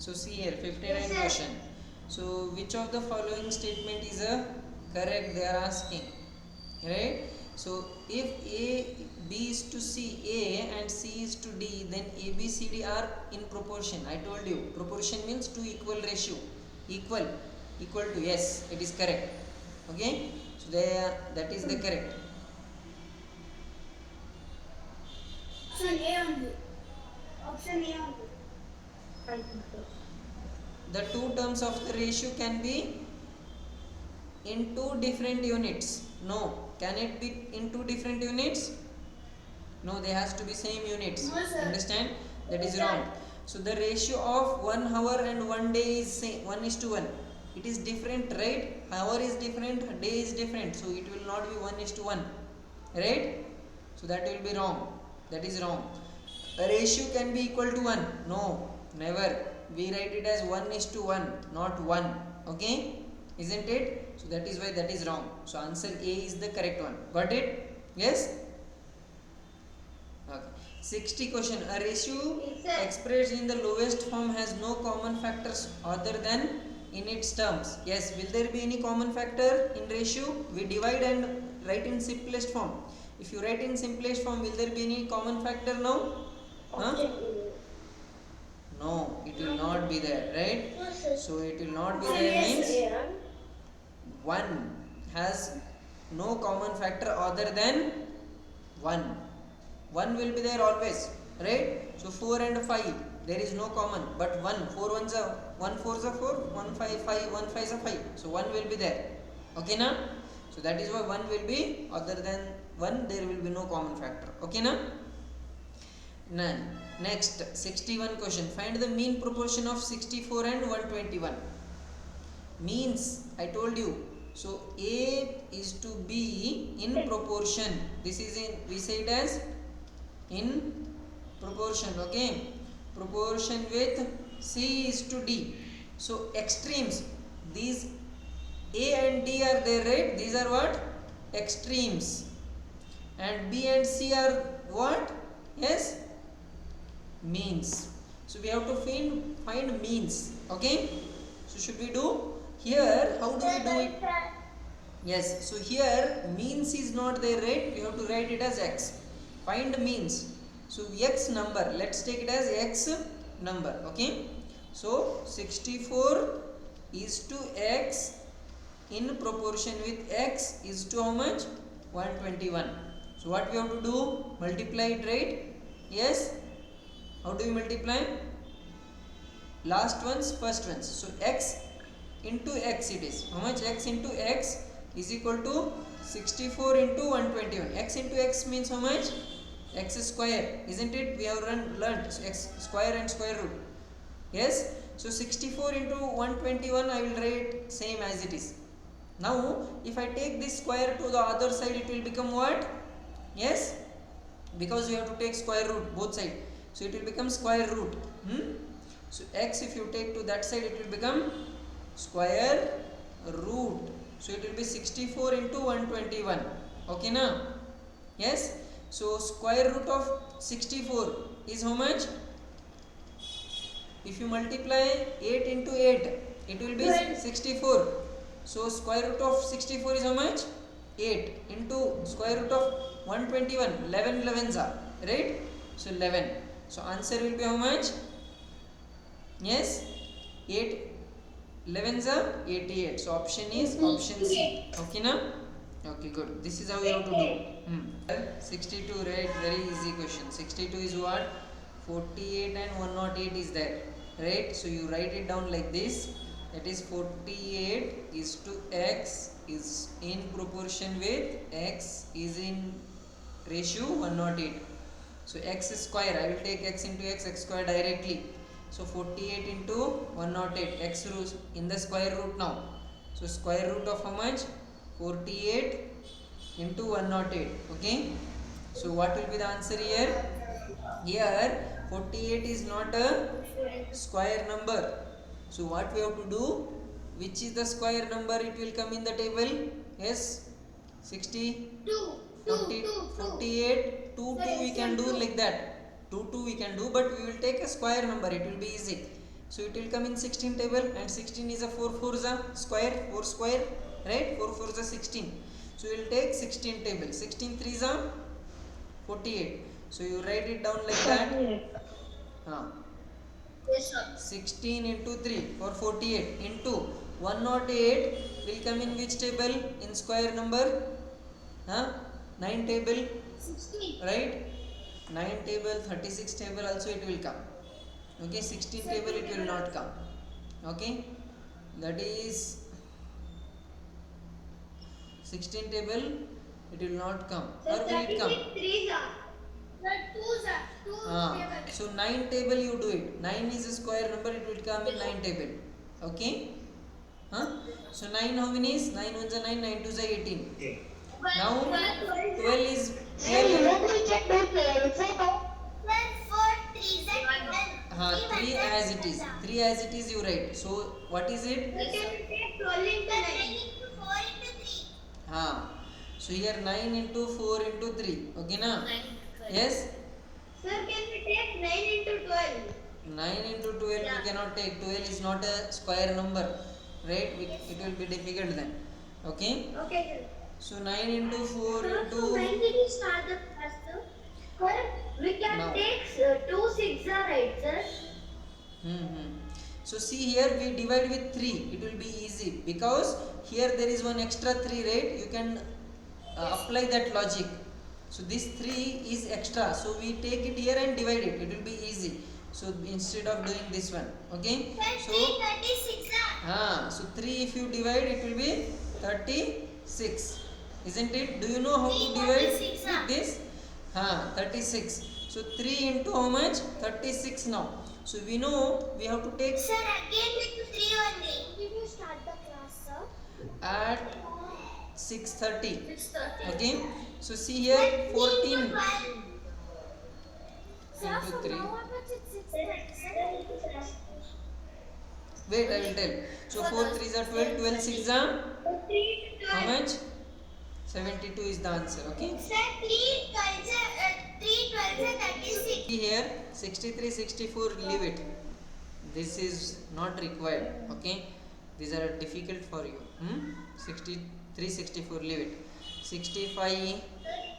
So see here, 59 question. So which of the following statement is a correct? They are asking, right? So if B is to C A and C is to D, then A B C D are in proportion. I told you proportion means two equal ratio, equal to, yes, it is correct. Okay, so that is the correct. Option A only. Option A only. I think so. The two terms of the ratio can be in two different units. No, can it be in two different units? No, they has to be same units. No, sir. Understand? That Yes, is sir. wrong. So the ratio of 1 hour and 1 day is same, 1:1. It is different, right? Hour is different, day is different. So it will not be 1:1, right? So that will be wrong. That is wrong. A ratio can be equal to 1. No, never. We write it as 1:1, not 1. Okay? Isn't it? So that is why that is wrong. So answer A is the correct one. Got it? Yes? Okay. 60 question. A ratio expressed in the lowest form has no common factors other than in its terms. Yes, will there be any common factor in ratio? We divide and write in simplest form. If you write in simplest form, will there be any common factor now? Huh? No, it will not be there, right? So it will not be there means 1 has no common factor other than 1. 1 will be there always, right? So 4 and 5 there is no common, but 1, 4 ones are 1 4s are 4, 1 5 5, 1 5s are 5. So 1 will be there. Okay na? So that is why 1 will be, other than 1 there will be no common factor. Okay na? None. Next 61 question. Find the mean proportion of 64 and 121. Means I told you. So A is to B in proportion. This is in, we say it as in proportion. Okay, proportion with C is to D. So extremes, these A and D are there, right? These are what? Extremes. And B and C are what? Yes, means. So we have to find means. Okay, so should we do here? How do we do it? Yes, so here means is not there, right? We have to write it as x. Find means. So x number, let's take it as x number. Okay, so 64 is to x in proportion with x is to how much? 121. So what we have to do? Multiply it, right? Yes. How do we multiply? Last ones, first ones. So x into x it is. How much? X into x is equal to 64 into 121. X into x means how much? X square. Isn't it? We have learnt. So x square and square root. Yes. So 64 into 121 I will write same as it is. Now if I take this square to the other side, it will become what? Yes. Because you have to take square root both sides. So it will become square root. So x if you take to that side, it will become square root. So it will be 64 into 121. Okay na? Yes. So square root of 64 is how much? If you multiply 8 into 8, it will be 64. So square root of 64 is how much? 8 into square root of 121. 11 11s are, right? So 11. So answer will be how much? Yes, 8 11s are 88. So option is option C. Okay na? Okay, good. This is how you have to do. 62, right? Very easy question. 62 is what? 48 and 108 is there, right? So you write it down like this. That is 48 is to x is in proportion with x is in ratio 108. So x square, I will take x into x square directly. So 48 into 108, x root in the square root now. So square root of how much? 48 into 108. Okay. So what will be the answer here? Here 48 is not a square number. So what we have to do? Which is the square number? It will come in the table. Yes. 60. 40, 48, 2 we can do like that. 2 we can do, but we will take a square number. It will be easy. So it will come in 16 table, and 16 is a 4 4s a square, 4 square, right? 4 4s a 16. So you will take 16 table, 16 3s a 48. So you write it down like that. Yes, sir. 16 into 3 for 48 into 108 will come in which table? In square number? 9 table, 16. right? 9 table, 36 table also it will come. Okay, 16 table it will not come. Okay, that is 16 table it will not come. Or will it come? 3s are. Sir, 2s are. 2 tables. So 9 table you do it. 9 is a square number, it will come in 9 table. Okay? So 9 how many is? 9 ones are 9, 9 twos are 18. Now 12 is clearly 3 as it is. 3 as it is you write. So what is it? So here 9 into 4 into 3. Okay na? Yes? Sir, can we take 9 into 12? 9 into 12 we cannot take. 12 is not a square number, right? It will be difficult then. Okay? Okay, sir. So 9 into 4 Sir, into so when did you start the class, sir? Sir, we can Now. take 2 6 are right, sir. So see here we divide with 3. It will be easy because here there is one extra 3, right? You can apply that logic. So this 3 is extra. So we take it here and divide it. It will be easy. So instead of doing this one, okay? Sir, So 36 are. so 3 if you divide it will be 36, isn't it? Do you know how to divide 36, with this? 36. So 3 into how much? 36 now. So we know we have to take Sir, again with 3 only. Did you start the class, sir? at 6:30. 6:30. Okay. So see here 14 Sir, into so 3. now what was it 6:30? Wait, I will tell. So 4 3s are 12, 12 6s are 3 to 12. how much? 72 is the answer. Okay. Sir, 3 12 are 36. See here 63 64 leave it. This is not required. Okay. These are difficult for you. 63 64 leave it. 65,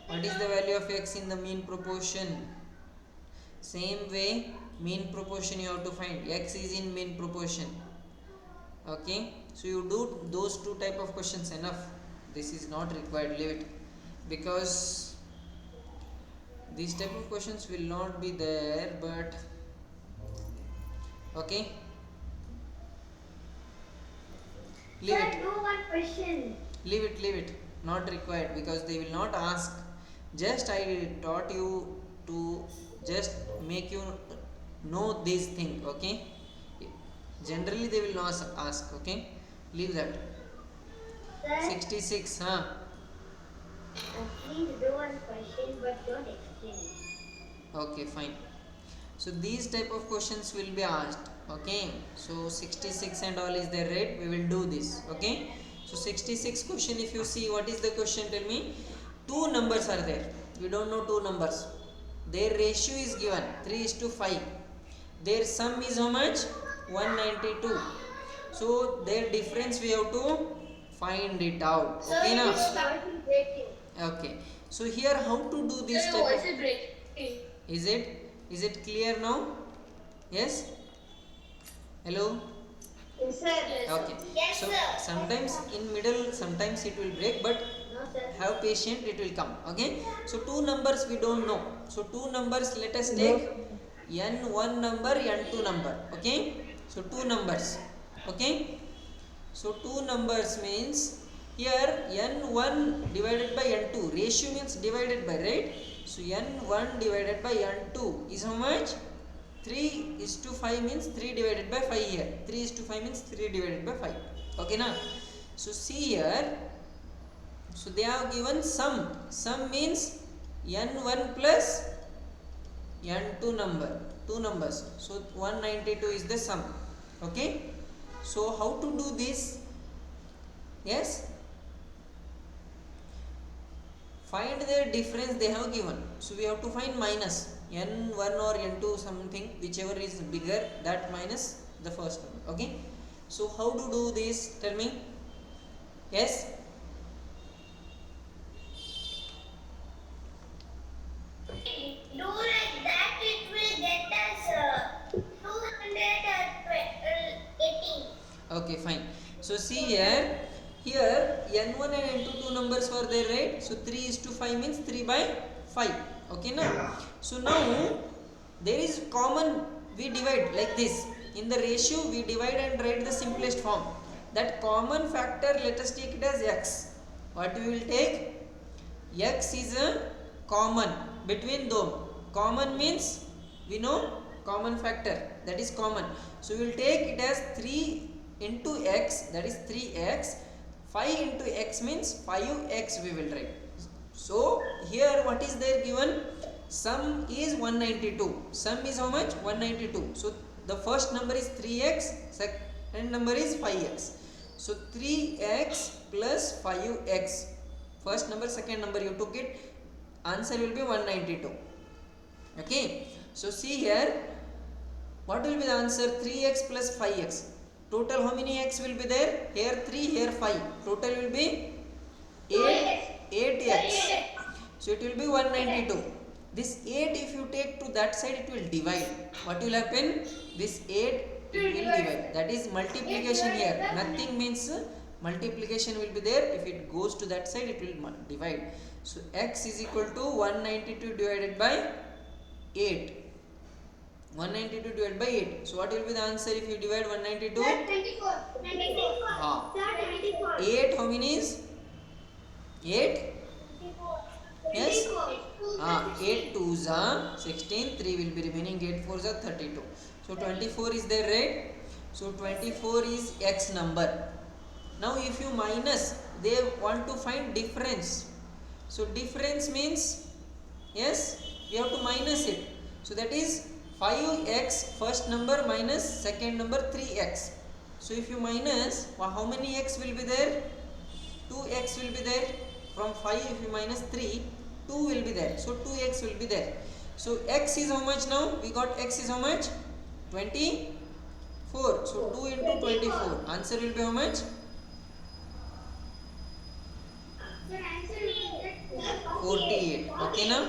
what is the value of x in the mean proportion? Same way mean proportion you have to find. X is in mean proportion. Okay, so you do those two type of questions enough. This is not required, leave it, because these type of questions will not be there. But okay, leave Sir, it, do one question. leave it, not required, because they will not ask. Just I taught you to just make you know this thing. Okay, generally they will not ask. Okay, leave that. Sir, 66 please do one question but don't explain it. Okay, fine. So these type of questions will be asked. Okay, so 66 and all is there, right? We will do this. Okay, so 66 question, if you see, what is the question? Tell me. Two numbers are there. We don't know two numbers. Their ratio is given 3:5. Their sum is how much? 192. So their difference we have to find it out. Okay, Sir, now. it is starting breaking. Okay, so here how to do this Sir, type voice of, is breaking. is it clear now? Yes, hello. Yes, sir. Okay, Yes, so sir. sometimes in middle, sometimes it will break, but No, sir. have patience, it will come. Okay, so two numbers we don't know. So two numbers, let us take n1 number, n2 number. Okay, so two numbers. Okay, so two numbers means here n1 divided by n2, ratio means divided by, right? So n1 divided by n2 is how much? 3:5 means 3 divided by 5 here. 3:5 means 3 divided by 5. Okay na? So see here. So they have given sum. Sum means n1 plus n2 number. Two numbers. So 192 is the sum. Okay? So how to do this? Yes? Find their difference they have given. So we have to find minus. n1 or n2 something, whichever is bigger, that minus the first number. Okay, so how to do this, tell me? Yes, Do like that, it will get us 218. okay, fine. So see here n1 and n2 two numbers were there, right? So 3 is to 5 means 3 by 5. Okay, now so now there is common, we divide like this. In the ratio we divide and write the simplest form. That common factor, let us take it as x. What we will take? X is a common between them. Common means we know common factor, that is common. So we will take it as 3 into x, that is 3x. 5 into x means 5x we will write. So here what is there given? Sum is 192. Sum is how much? 192. So the first number is 3x, second number is 5x. So 3x plus 5x, first number, second number you took it, answer will be 192. Okay, so see here, what will be the answer? 3x plus 5x. Total how many x will be there? Here 3, here 5. Total will be 8x. So it will be 192. This 8 if you take to that side, it will divide. What will happen? This 8 it will divide. That is multiplication here. Nothing means multiplication will be there. If it goes to that side, it will divide. So x is equal to 192 divided by 8. 192 divided by 8. So what will be the answer if you divide 192? 24. 8 how many is? 8? Yes? 8 2s are 16, 3 will be remaining, 8 4s are 32. So 24 is there, right? So 24 is x number. Now if you minus, they want to find difference. So difference means, yes, we have to minus it. So that is 5x first number minus second number 3x. So if you minus, how many x will be there? 2x will be there. From 5 if you minus 3, 2 will be there. So 2x will be there. So x is how much now? We got x is how much? 24. So 2 into 24. Answer will be how much? 48. Okay now?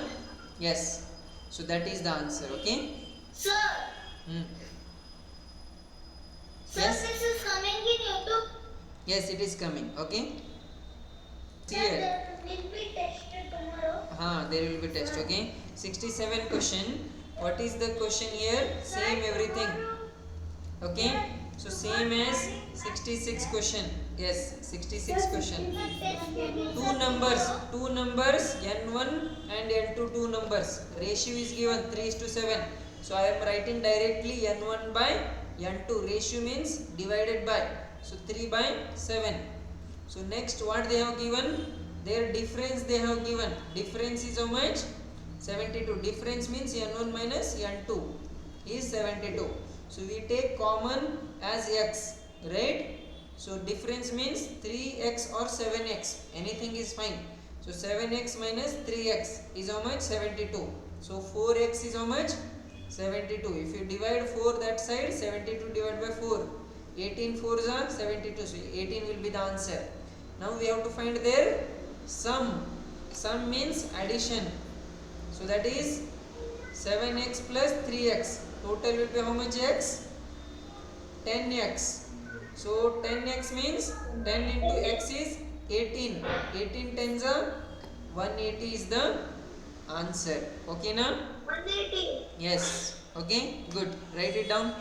Yes. So that is the answer. Okay. Sir, Yes. this is coming in YouTube. Yes, it is coming. Okay. See Sir, here. will be tested tomorrow. There will be test. Okay. 67 question. What is the question here? Same everything. Okay. So same as 66 question. Yes, 66 question. Two numbers n1 and n2, two numbers. Ratio is given 3:7. So I am writing directly n1 by n2. Ratio means divided by. So 3 by 7. So next what they have given? Their difference they have given. Difference is how much? 72. Difference means n1 minus n2 is 72. So we take common as x, right? So difference means 3x or 7x. Anything is fine. So 7x minus 3x is how much? 72. So 4x is how much? 72. If you divide 4 that side, 72 divided by 4. 18 4s are 72. So 18 will be the answer. Now we have to find their sum. Sum means addition. So that is 7x plus 3x. Total will be how much x? 10x. So 10x means 10 into x is 18. 18 tens are 180 is the answer. Okay now? 180. Yes. Okay. Good. Write it down.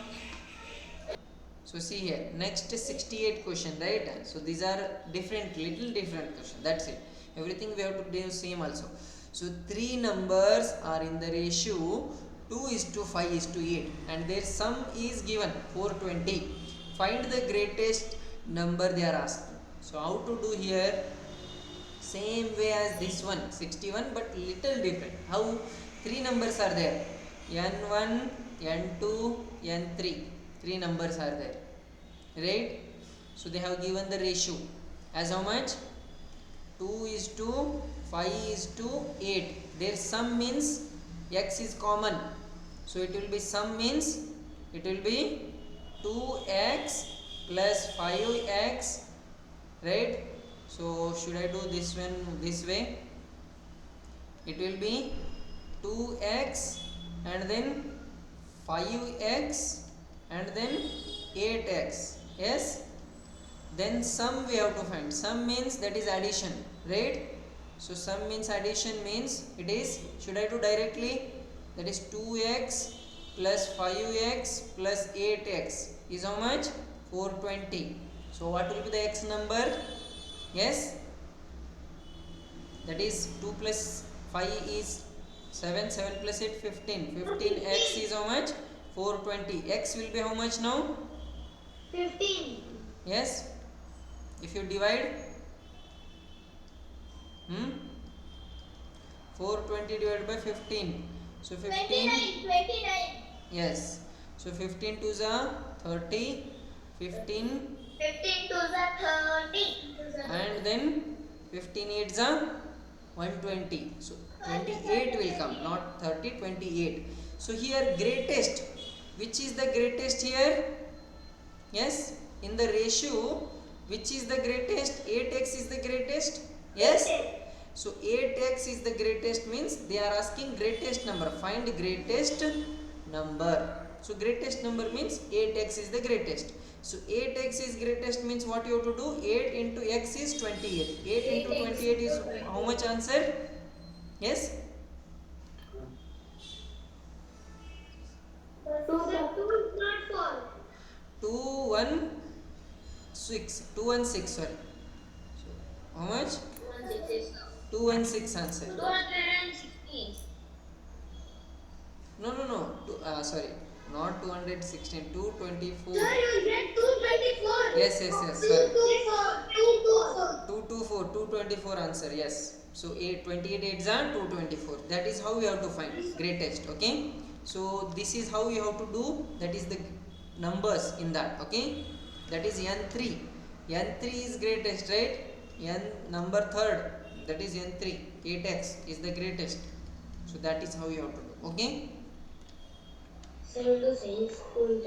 So see here. Next 68 question, right? So these are little different question. That's it. Everything we have to do same also. So 3 numbers are in the ratio 2:5:8 and their sum is given 420. Find the greatest number they are asking. So how to do here? Same way as this one, 61, but little different. How? 3 numbers are there. n1, n2, n3. 3 numbers are there. Right? So they have given the ratio as how much? 2:5:8. Their sum means x is common, so it will be sum means it will be 2x plus 5x, right? So should I do this one this way? It will be 2x and then 5x and then 8x. Yes, then sum we have to find. Sum means that is addition, right? So sum means addition means it is, should I do directly, that is 2x plus 5x plus 8x is how much? 420. So what will be the x number? Yes, that is 2 plus 5 is 7, 7 plus 8 15, 15x is how much? 420. X will be how much now? 15. Yes, if you divide 420 divided by 15, so 15, 29. yes, so 15 to the 30, 15 15 to the 30. and then 15 8 the 120, so 28 will come, not 30, 28. So here greatest, which is the greatest here? Yes, in the ratio, which is the greatest? 8x is the greatest. Yes, so 8x is the greatest means they are asking greatest number, find greatest number. So greatest number means 8x is the greatest. So 8x is greatest means what you have to do? 8 into x is 28. 8 into 28 is how much answer? Yes, 216, 216, sorry. So how much? 216 answer. 216. No, sorry, not 216, 224. Sir, you said 224. Yes, sorry. 224. 224, 224 answer, yes. So 28 8s are 224. That is how we have to find greatest, okay? So this is how you have to do, that is the numbers in that, okay? That is n3. n3 is greatest, right? N number third, that is n3. 8x is the greatest. So that is how you have to do, okay? Same to same school.